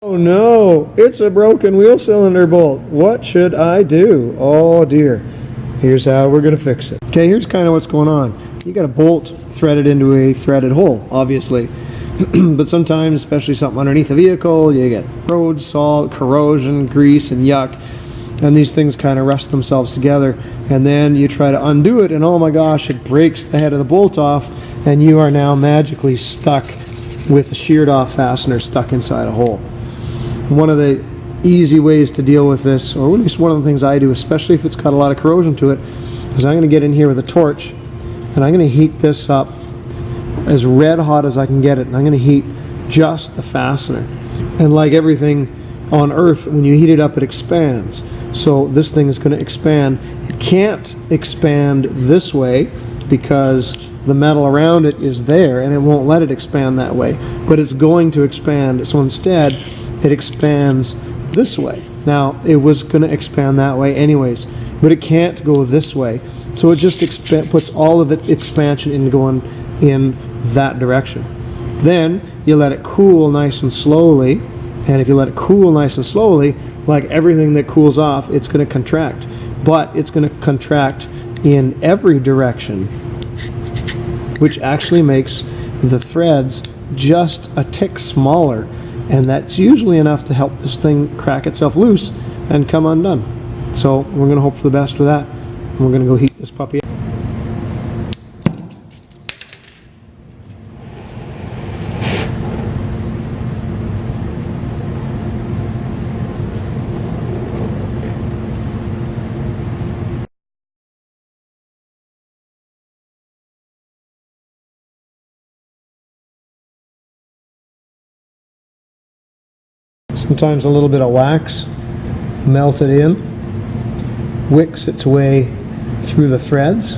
Oh no, it's a broken wheel cylinder bolt. What should I do? Oh dear. Here's how we're going to fix it. Okay, here's kind of what's going on. You got a bolt threaded into a threaded hole, obviously. But sometimes, especially something underneath a vehicle, you get road salt, corrosion, grease, and yuck. And these things kind of rust themselves together. And then you try to undo it, and oh my gosh, it breaks the head of the bolt off, and you are now magically stuck with a sheared off fastener stuck inside a hole. One of the easy ways to deal with this, or at least one of the things I do, especially if it's got a lot of corrosion to it, is I'm going to get in here with a torch and I'm going to heat this up as red hot as I can get it, and I'm going to heat just the fastener. And like everything on earth, when you heat it up, it expands. So this thing is going to expand. It can't expand this way because the metal around it is there and it won't let it expand that way, but it's going to expand. So instead it expands this way. Now it was going to expand that way anyways, but it can't go this way, so it just puts all of its expansion into going in that direction. Then you let it cool nice and slowly, and if you let it cool nice and slowly, like everything that cools off, it's going to contract, but it's going to contract in every direction, which actually makes the threads just a tick smaller, and that's usually enough to help this thing crack itself loose and come undone. So we're going to hope for the best with that, and we're going to go heat this puppy up. Sometimes a little bit of wax melted in wicks its way through the threads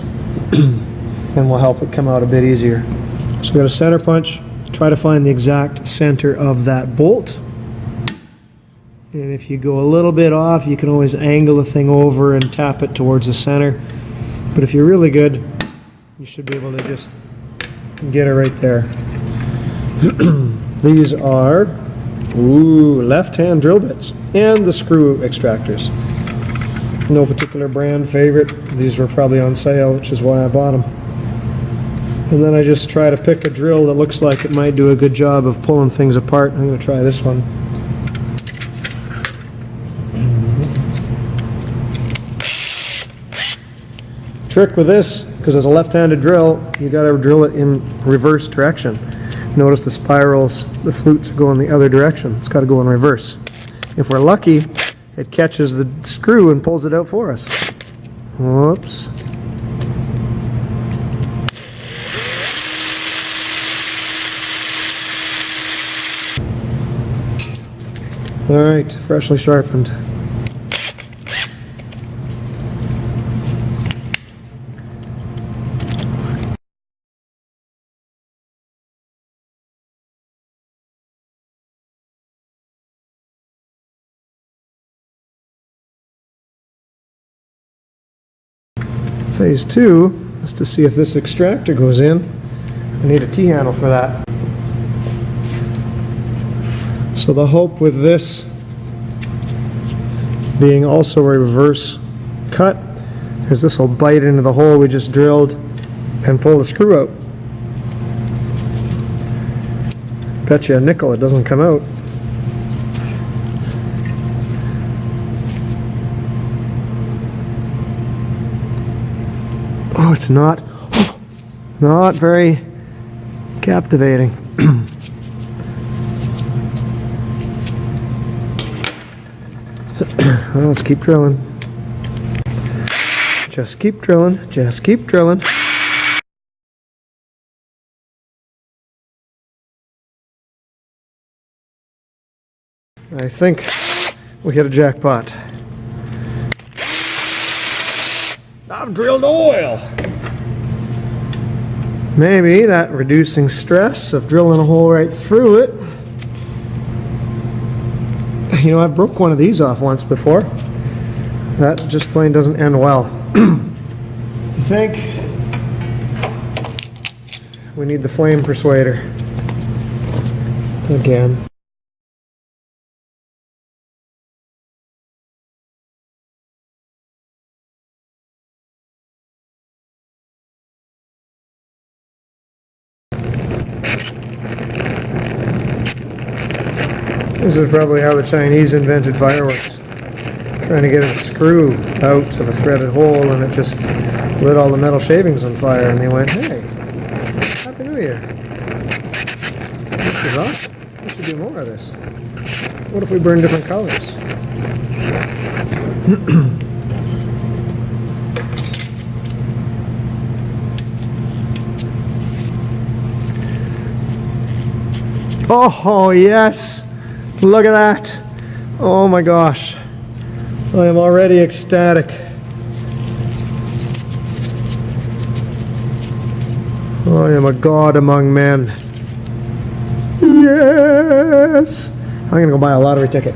and will help it come out a bit easier. So we've got a center punch. Try to find the exact center of that bolt. And if you go a little bit off, you can always angle the thing over and tap it towards the center. But if you're really good, you should be able to just get it right there. These are left-hand drill bits and the screw extractors. No particular brand favorite. These were probably on sale, which is why I bought them. And then I just try to pick a drill that looks like it might do a good job of pulling things apart. I'm going to try this one. Trick with this, because it's a left-handed drill, you got to drill it in reverse direction. Notice the spirals, the flutes go in the other direction. It's got to go in reverse. If we're lucky, it catches the screw and pulls it out for us. Whoops. All right, freshly sharpened. Phase 2 is to see if this extractor goes in. I need a T-handle for that. So the hope with this being also a reverse cut is this will bite into the hole we just drilled and pull the screw out. Bet you a nickel it doesn't come out. Oh, it's not very captivating. Well, let's keep drilling. Just keep drilling. Just keep drilling. I think we hit a jackpot. I've drilled oil. Maybe that reducing stress of drilling a hole right through it. You know, I broke one of these off once before. That just plain doesn't end well. I think we need the flame persuader again. This is probably how the Chinese invented fireworks. Trying to get a screw out of a threaded hole, and it just lit all the metal shavings on fire, and they went, hey, Happy New Year. This is awesome. We should do more of this. What if we burn different colors? Oh, yes. Look at that. Oh my gosh. I am already ecstatic. I am a god among men. Yes. I'm gonna go buy a lottery ticket.